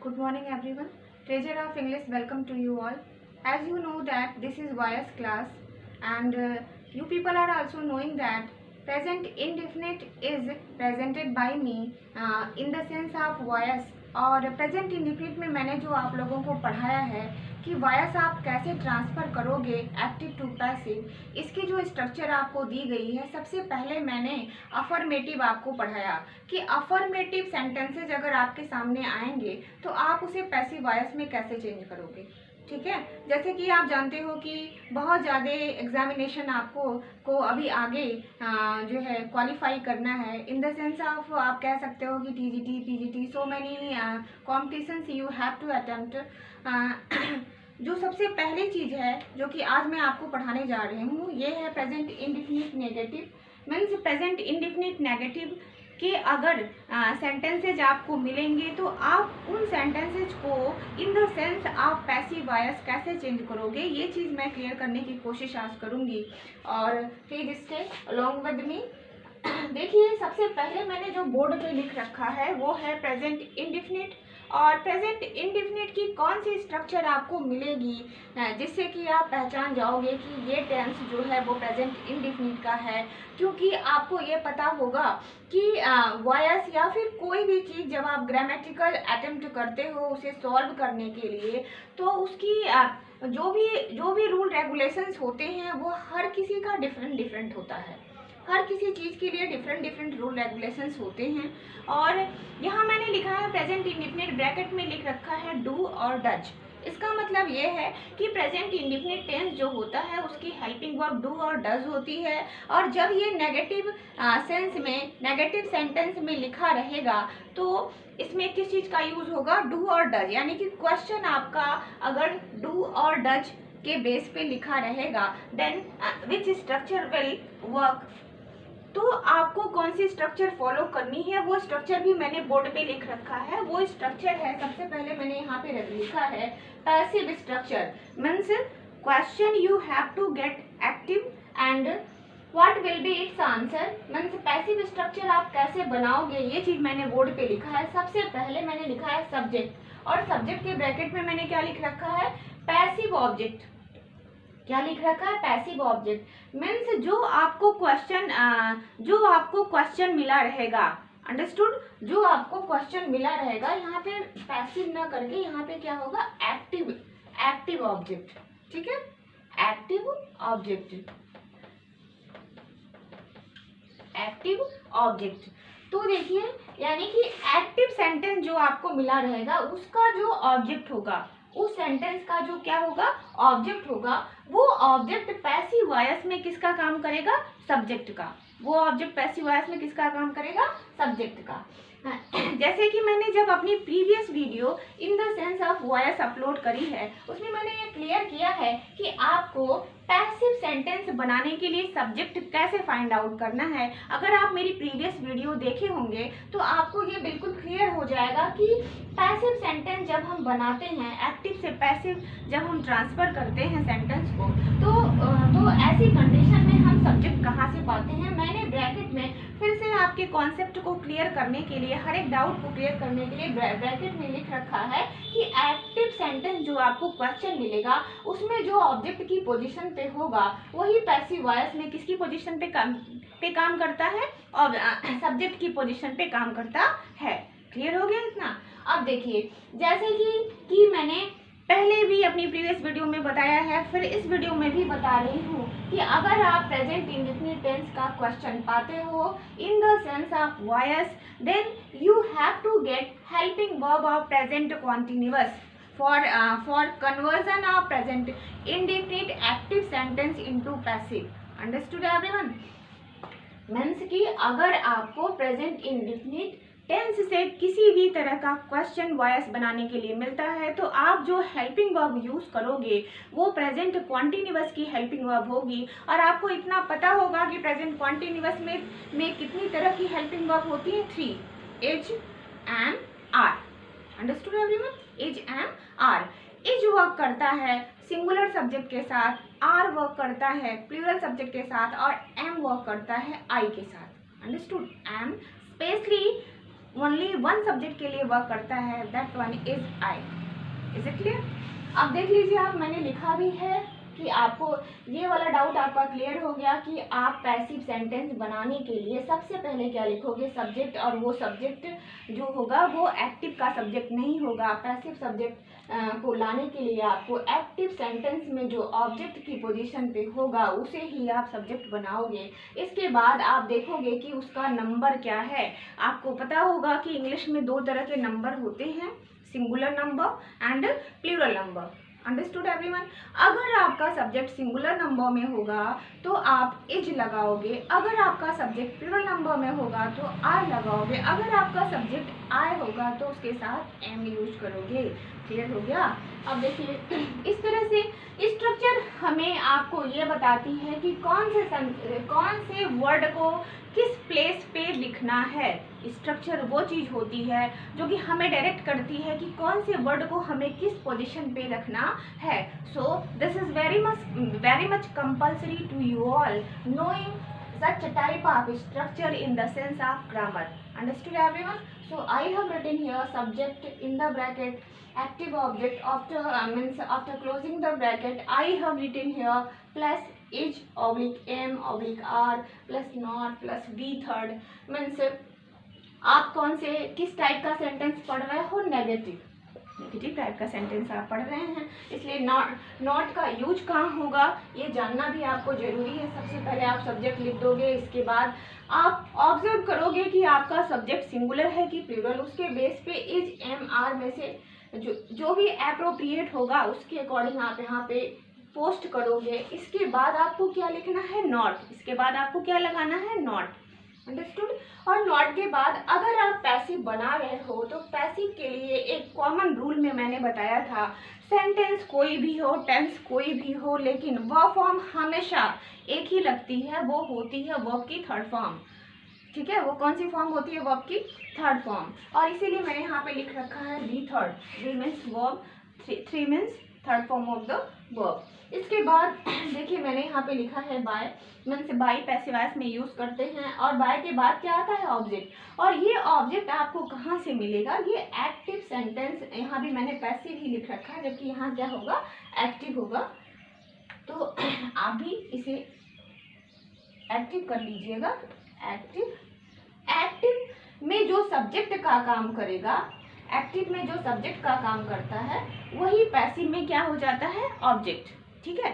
Good morning everyone. Treasure of English, welcome to you all. As you know that this is voice class and you people are also knowing that present indefinite is presented by me in the sense of voice. और present indefinite में मैंने जो आप लोगों को पढ़ाया है कि वॉयस आप कैसे ट्रांसफ़र करोगे एक्टिव टू पैसिव, इसकी जो स्ट्रक्चर आपको दी गई है, सबसे पहले मैंने अफर्मेटिव आपको पढ़ाया कि अफर्मेटिव सेंटेंसेज अगर आपके सामने आएंगे तो आप उसे पैसिव वॉयस में कैसे चेंज करोगे। ठीक है, जैसे कि आप जानते हो कि बहुत ज़्यादा एग्जामिनेशन आपको अभी आगे जो है क्वालिफाई करना है, इन द सेंस ऑफ आप कह सकते हो कि TGT PGT so many competitions you have to attempt. जो सबसे पहली चीज़ है जो कि आज मैं आपको पढ़ाने जा रही हूँ ये है present indefinite negative. Means present indefinite negative कि अगर सेंटेंसेज आपको मिलेंगे तो आप उन सेंटेंसेज को इन द सेंस आप पैसिव वॉयस कैसे चेंज करोगे, ये चीज़ मैं क्लियर करने की कोशिश आज करूँगी। और please stay along with me. देखिए, सबसे पहले मैंने जो बोर्ड पे लिख रखा है वो है प्रेजेंट इंडिफिनिट। और प्रेजेंट इंडिफिनिट की कौन सी स्ट्रक्चर आपको मिलेगी जिससे कि आप पहचान जाओगे कि ये टेंस जो है वो प्रेजेंट इंडिफिनिट का है, क्योंकि आपको ये पता होगा कि वॉयस या फिर कोई भी चीज़ जब आप ग्रामेटिकल अटेम्प्ट करते हो उसे सॉल्व करने के लिए, तो उसकी जो भी रूल रेगुलेशंस होते हैं वो हर किसी का डिफरेंट होता है। हर किसी चीज़ के लिए डिफरेंट रूल रेगुलेशंस होते हैं। और यहाँ मैंने लिखा है प्रेजेंट इंडिफिनिट, ब्रैकेट में लिख रखा है डू और डज। इसका मतलब ये है कि प्रेजेंट इंडिफिनिट टेंस जो होता है उसकी हेल्पिंग वर्ब डू और डज होती है। और जब ये नेगेटिव सेंस में, नेगेटिव सेंटेंस में लिखा रहेगा तो इसमें किस चीज़ का यूज़ होगा, डू और डज। यानी कि क्वेश्चन आपका अगर डू और डज के बेस पे लिखा रहेगा then which structure will work, तो आपको कौन सी स्ट्रक्चर फॉलो करनी है वो स्ट्रक्चर भी मैंने बोर्ड पे लिख रखा है। वो स्ट्रक्चर है, सबसे पहले मैंने यहाँ पे लिखा है passive structure. Means question you have to get active and what will be its answer. Means passive structure आप कैसे बनाओगे ये चीज़ मैंने बोर्ड पे लिखा है। सबसे पहले मैंने लिखा है सब्जेक्ट, और सब्जेक्ट के ब्रैकेट में मैंने क्या लिख रखा है, पैसिव ऑब्जेक्ट। क्या लिख रखा है, पैसिव ऑब्जेक्ट। मीन्स जो आपको क्वेश्चन मिला रहेगा, अंडरस्टूड, जो आपको क्वेश्चन मिला रहेगा, यहाँ पे पैसिव ना करके यहाँ पे क्या होगा, एक्टिव ऑब्जेक्ट। ठीक है, एक्टिव ऑब्जेक्ट। तो देखिए, यानी कि एक्टिव सेंटेंस जो आपको मिला रहेगा उसका जो ऑब्जेक्ट होगा, उस सेंटेंस का जो क्या होगा, ऑब्जेक्ट होगा, वो ऑब्जेक्ट पैसिव वॉयस में किसका काम करेगा, सब्जेक्ट का। वो ऑब्जेक्ट पैसिव वॉयस में किसका काम करेगा, सब्जेक्ट का। जैसे कि मैंने जब अपनी previous video in the sense of voice upload करी है उसमें मैंने ये क्लियर किया है कि आपको पैसिव सेंटेंस बनाने के लिए सब्जेक्ट कैसे फाइंड आउट करना है। अगर आप मेरी प्रीवियस वीडियो देखे होंगे तो आपको ये बिल्कुल क्लियर हो जाएगा कि पैसिव सेंटेंस जब हम बनाते हैं, एक्टिव से पैसिव जब हम ट्रांसफर करते हैं सेंटेंस को, तो ऐसी कंडीशन में हम सब्जेक्ट कहाँ से पाते हैं। मैंने ब्रैकेट में फिर से आपके कॉन्सेप्ट को क्लियर करने के लिए, हर एक डाउट को क्लियर करने के लिए ब्रैकेट में लिख रखा है कि एक्टिव सेंटेंस जो आपको क्वेश्चन मिलेगा उसमें जो ऑब्जेक्ट की पोजीशन पे होगा वही पैसिव वॉयस में किसकी पोजीशन पे काम करता है, और सब्जेक्ट की पोजीशन पे काम करता है। क्लियर हो गया इतना। अब देखिए, जैसे कि मैंने पहले भी अपनी प्रीवियस वीडियो में बताया है, फिर इस वीडियो में भी बता रही हूँ कि अगर आप प्रेजेंट इंडेफिनिट टेंस का क्वेश्चन पाते हो in the sense of voice, then you have to get helping verb of present continuous for conversion of present indefinite active sentence into passive. Understood everyone. Means कि अगर आपको present indefinite tense से किसी भी तरह का क्वेश्चन वॉयस बनाने के लिए मिलता है तो आप जो हेल्पिंग वर्ब यूज़ करोगे वो प्रेजेंट कॉन्टिन्यूअस की हेल्पिंग वर्ब होगी। और आपको इतना पता होगा कि प्रेजेंट कॉन्टिन्यूअस में कितनी तरह की हेल्पिंग वर्ब होती है, 3, is, am, are. Understood everyone. Is, am, are. Is work करता है सिंगुलर सब्जेक्ट के साथ, आर वर्क करता है प्लूरल सब्जेक्ट के साथ, और एम वर्क करता है आई के साथ। Understood. Am specially only one subject के लिए वर्क करता है, that one is I. Is it clear? अब देख लीजिए आप, मैंने लिखा भी है कि आपको ये वाला डाउट आपका क्लियर हो गया कि आप पैसिव सेंटेंस बनाने के लिए सबसे पहले क्या लिखोगे, सब्जेक्ट, और वो सब्जेक्ट जो होगा वो एक्टिव का सब्जेक्ट नहीं होगा। पैसिव सब्जेक्ट को लाने के लिए आपको एक्टिव सेंटेंस में जो ऑब्जेक्ट की पोजीशन पे होगा उसे ही आप सब्जेक्ट बनाओगे। इसके बाद आप देखोगे कि उसका नंबर क्या है। आपको पता होगा कि इंग्लिश में दो तरह के नंबर होते हैं, singular number and plural number. Understood everyone? अगर आपका सब्जेक्ट सिंगुलर नंबर में होगा तो आप इज लगाओगे, अगर आपका सब्जेक्ट प्लूरल नंबर में होगा तो आर लगाओगे, अगर आपका सब्जेक्ट आई होगा तो उसके साथ एम यूज करोगे। क्लियर हो गया? अब देखिए, इस तरह से स्ट्रक्चर हमें आपको ये बताती है कि कौन से वर्ड को किस प्लेस पे लिखना है। स्ट्रक्चर वो चीज होती है जो कि हमें डायरेक्ट करती है कि कौन से वर्ड को हमें किस पोजीशन पे रखना है। So this is very much compulsory to you all knowing such a type of structure in the sense of grammar. Understood everyone? So I have written here subject in the bracket, active object after after closing the bracket I have written here plus is oblique am oblique r plus not plus be third means आप कौन से किस type का sentence पढ़ रहे हो, negative type का sentence आप पढ़ रहे हैं, इसलिए नॉट का यूज कहाँ होगा ये जानना भी आपको जरूरी है। सबसे पहले आप सब्जेक्ट लिख दोगे, इसके बाद आप ऑब्जर्व करोगे कि आपका सब्जेक्ट सिंगुलर है कि प्लूरल, उसके बेस पे इज एम आर में से जो भी एप्रोप्रिएट होगा उसके अकॉर्डिंग आप यहाँ पे पोस्ट करोगे। इसके बाद आपको क्या लिखना है, नॉट, इसके बाद आपको क्या लगाना है, नॉट। अंडरस्टूड? और नॉट के बाद अगर आप पैसिव बना रहे हो तो पैसिव के लिए एक कॉमन रूल में मैंने बताया था, सेंटेंस कोई भी हो, टेंस कोई भी हो, लेकिन वह फॉर्म हमेशा एक ही लगती है, वो होती है वर्ब की थर्ड फॉर्म। ठीक है, वो कौन सी फॉर्म होती है, वर्ब की थर्ड फॉर्म। और इसीलिए मैंने यहाँ पे लिख रखा है V third, V means verb, three means third form of the verb. इसके बाद देखिए मैंने यहाँ पे लिखा है by, means by passive voice में यूज करते हैं, और बाय के बाद क्या आता है, ऑब्जेक्ट। और ये ऑब्जेक्ट आपको कहाँ से मिलेगा, ये एक्टिव सेंटेंस, यहाँ भी मैंने पैसिव ही लिख रखा है जबकि यहाँ क्या होगा, एक्टिव होगा। तो आप भी इसे एक्टिव कर लीजिएगा। एक्टिव में जो सब्जेक्ट का काम करेगा, एक्टिव में जो सब्जेक्ट का काम करता है वही पैसिव में क्या हो जाता है, ऑब्जेक्ट। ठीक है,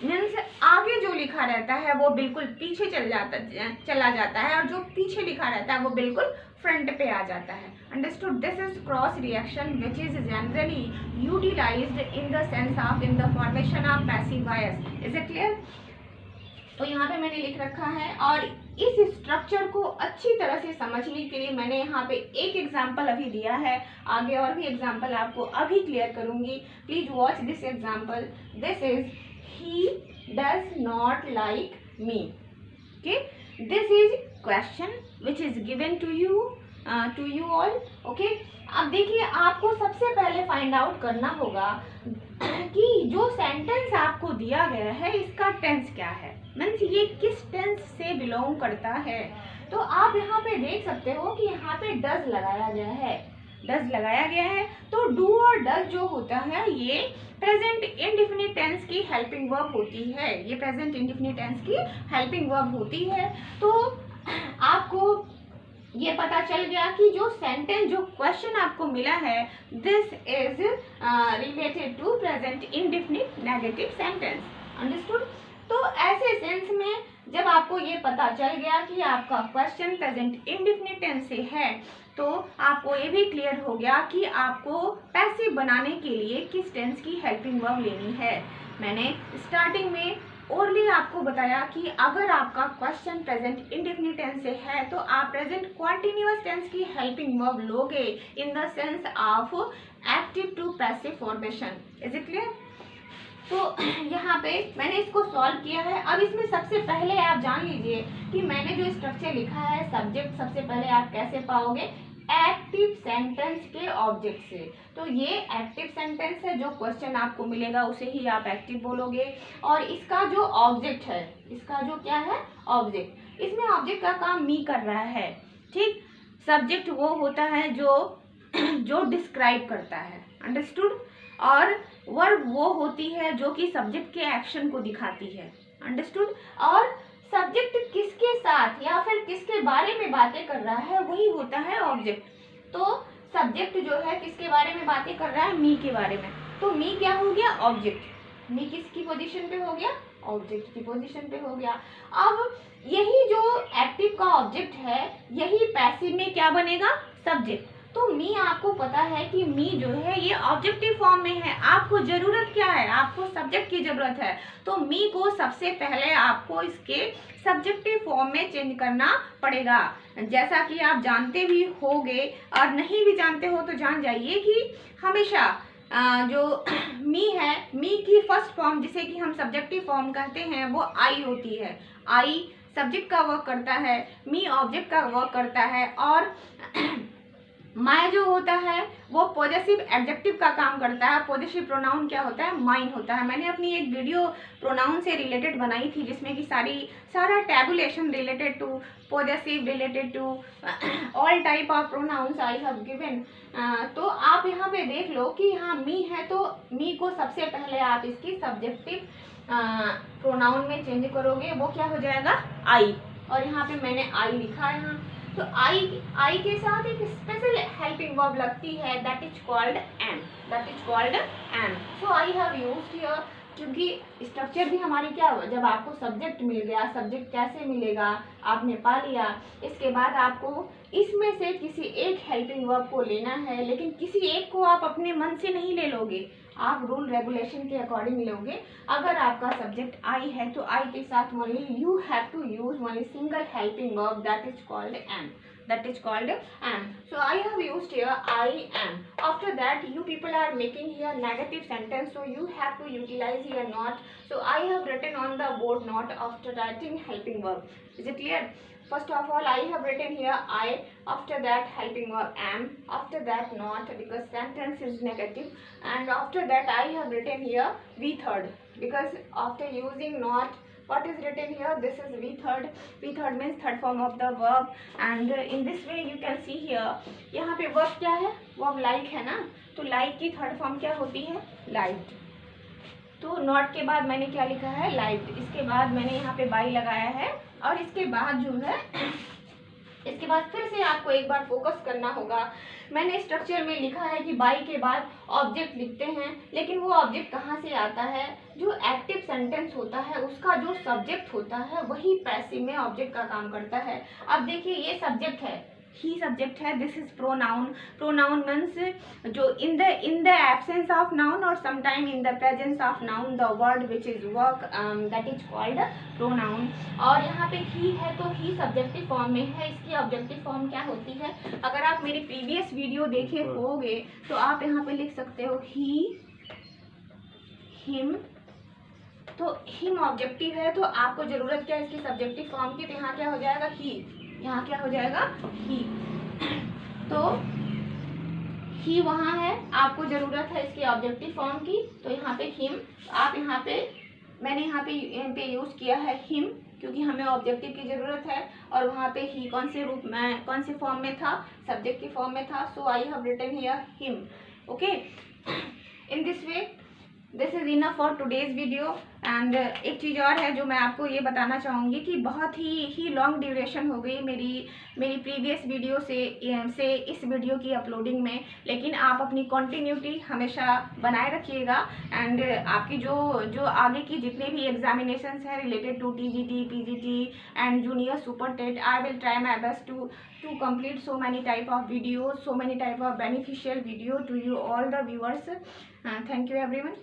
मीन्स आगे जो लिखा रहता है वो बिल्कुल पीछे चला जाता है, और जो पीछे लिखा रहता है वो बिल्कुल फ्रंट पे आ जाता है। Understood? This is cross reaction which is generally utilised in the sense of in the formation of passive voice. Is it clear? तो यहाँ पे मैंने लिख रखा है, और इस स्ट्रक्चर को अच्छी तरह से समझने के लिए मैंने यहाँ पे एक एग्जाम्पल अभी दिया है, आगे और भी एग्जाम्पल आपको अभी क्लियर करूंगी। Please watch this example. This is he does not like me. Okay, this is question which is given to you all. Okay, अब देखिए आपको सबसे पहले फाइंड आउट करना होगा कि जो सेंटेंस आपको दिया गया है इसका टेंस क्या है, मीन्स ये किस टेंस से बिलोंग करता है। तो आप यहाँ पे देख सकते हो कि यहाँ पे डज लगाया गया है, तो डू और डज जो होता है ये प्रेजेंट इंडेफिनिट टेंस की हेल्पिंग वर्ब होती है, ये प्रेजेंट इंडेफिनिट टेंस की हेल्पिंग वर्ब होती है। तो आपको ये पता चल गया कि जो सेंटेंस, जो क्वेश्चन आपको मिला है, this is related to present indefinite negative sentence. Understood? तो ऐसे सेंस में जब आपको ये पता चल गया कि आपका क्वेश्चन प्रेजेंट इंडेफिनिट टेंस से है, तो आपको ये भी क्लियर हो गया कि आपको पैसिव बनाने के लिए किस टेंस की हेल्पिंग वर्ब लेनी है। मैंने स्टार्टिंग में ओरली आपको बताया कि अगर आपका क्वेश्चन प्रेजेंट इंडेफिनिट टेंस से है तो आप प्रेजेंट कॉन्टिन्यूअस टेंस की हेल्पिंग वर्ब लोगे in the sense of active to passive formation. Is it clear? तो यहाँ पे मैंने इसको सॉल्व किया है। अब इसमें सबसे पहले आप जान लीजिए कि मैंने जो स्ट्रक्चर लिखा है, सब्जेक्ट सबसे पहले आप कैसे पाओगे, एक्टिव सेंटेंस के ऑब्जेक्ट से। तो ये एक्टिव सेंटेंस है, जो क्वेश्चन आपको मिलेगा उसे ही आप एक्टिव बोलोगे, और इसका जो ऑब्जेक्ट है, इसका जो क्या है, ऑब्जेक्ट, इसमें ऑब्जेक्ट का काम मी कर रहा है। ठीक, सब्जेक्ट वो होता है जो डिस्क्राइब करता है, अंडरस्टूड। और वर्ब वो होती है जो कि सब्जेक्ट के एक्शन को दिखाती है, अंडरस्टूड। और सब्जेक्ट किसके साथ या फिर किसके बारे में बातें कर रहा है वही होता है ऑब्जेक्ट। तो सब्जेक्ट जो है किसके बारे में बातें कर रहा है, मी के बारे में, तो मी क्या हो गया, ऑब्जेक्ट। मी किसकी पोजीशन पे हो गया, ऑब्जेक्ट की पोजीशन पे हो गया। अब यही जो एक्टिव का ऑब्जेक्ट है यही पैसिव में क्या बनेगा, सब्जेक्ट। तो मी आपको पता है कि मी जो है ये ऑब्जेक्टिव फॉर्म में है। आपको जरूरत क्या है, आपको सब्जेक्ट की जरूरत है। तो मी को सबसे पहले आपको इसके सब्जेक्टिव फॉर्म में चेंज करना पड़ेगा। जैसा कि आप जानते भी होंगे और नहीं भी जानते हो तो जान जाइए कि हमेशा जो मी है, मी की फर्स्ट फॉर्म जिसे कि हम सब्जेक्टिव फॉर्म कहते हैं वो आई होती है। आई सब्जेक्ट का वर्क करता है, मी ऑब्जेक्ट का वर्क करता है, और माय जो होता है वो पॉजेसिव एडजेक्टिव का काम करता है। पॉजेसिव प्रोनाउन क्या होता है, माइन होता है। मैंने अपनी एक वीडियो प्रोनाउन से रिलेटेड बनाई थी जिसमें कि सारा tabulation related to possessive, related to all type of pronouns I have given. तो आप यहाँ पे देख लो कि यहाँ मी है तो मी को सबसे पहले आप इसकी सब्जेक्टिव प्रोनाउन में चेंज करोगे, वो क्या हो जाएगा, आई। और यहाँ पे मैंने आई लिखा है यहाँ। तो आई के साथ एक स्पेशल हेल्पिंग वर्ब लगती है, that is called am, that is called am. So I have used here, क्योंकि स्ट्रक्चर भी हमारी क्या हो, जब आपको सब्जेक्ट मिल गया, सब्जेक्ट कैसे मिलेगा, आपने पा लिया, इसके बाद आपको इसमें से किसी एक हेल्पिंग वर्ब को लेना है, लेकिन किसी एक को आप अपने मन से नहीं ले लोगे, आप रूल रेगुलेशन के अकॉर्डिंग लोगे। अगर आपका सब्जेक्ट आई है तो आई के साथ only you have to use only single helping verb, that is called am, that is called am. So I have used here I am. After that you people are making here negative sentence, so you have to utilize here not. So I have written on the board not after writing helping verb. Is it clear? First of all I have written here I, after that helping verb am, after that not because sentence is negative, and after that I have written here we third, because after using not, what is written here, this is we third. We third means third form of the verb, and in this way you can see here, यहाँ पे verb क्या है, verb like है ना, तो like की third form क्या होती है, liked। तो not के बाद मैंने क्या लिखा है, liked, इसके बाद मैंने यहाँ पे by लगाया है, और इसके बाद जो है इसके बाद फिर से आपको एक बार फोकस करना होगा। मैंने स्ट्रक्चर में लिखा है कि बाई के बाद ऑब्जेक्ट लिखते हैं, लेकिन वो ऑब्जेक्ट कहाँ से आता है, जो एक्टिव सेंटेंस होता है उसका जो सब्जेक्ट होता है वही पैसिव में ऑब्जेक्ट का काम करता है। अब देखिए ये सब्जेक्ट है, ही सब्जेक्ट है, this is pronoun. Pronoun means जो in the absence of noun और sometime in the presence of noun the word which is work, that is called pronoun. और यहाँ पे ही है तो ही सब्जेक्टिव फॉर्म में है, इसकी ऑब्जेक्टिव फॉर्म क्या होती है, अगर आप मेरी प्रीवियस वीडियो देखे होगे तो आप यहाँ पे लिख सकते हो ही, हिम। तो हिम ऑब्जेक्टिव है तो आपको जरूरत क्या है इसकी सब्जेक्टिव फॉर्म की, तो यहाँ क्या हो जाएगा ही, यहाँ क्या हो जाएगा ही। तो ही वहाँ है, आपको जरूरत है इसकी ऑब्जेक्टिव फॉर्म की, तो यहाँ पे हिम। आप यहाँ पे मैंने यहाँ पे यूज किया है हिम क्योंकि हमें ऑब्जेक्टिव की जरूरत है, और वहाँ पे ही कौन से रूप में, कौन से फॉर्म में था, सब्जेक्ट की फॉर्म में था। So I have written here him. Okay, in this way this is enough for today's video. And एक चीज़ और है जो मैं आपको ये बताना चाहूँगी कि बहुत ही लॉन्ग ड्यूरेशन हो गई मेरी प्रीवियस वीडियो से इस वीडियो की अपलोडिंग में, लेकिन आप अपनी कंटिन्यूटी हमेशा बनाए रखिएगा। एंड आपकी जो आगे की जितने भी एग्जामिनेशंस हैं related to TGT, PGT and junior super TET, I will try my best to complete so many type of videos, so many type of beneficial video to you all the viewers. Thank you everyone.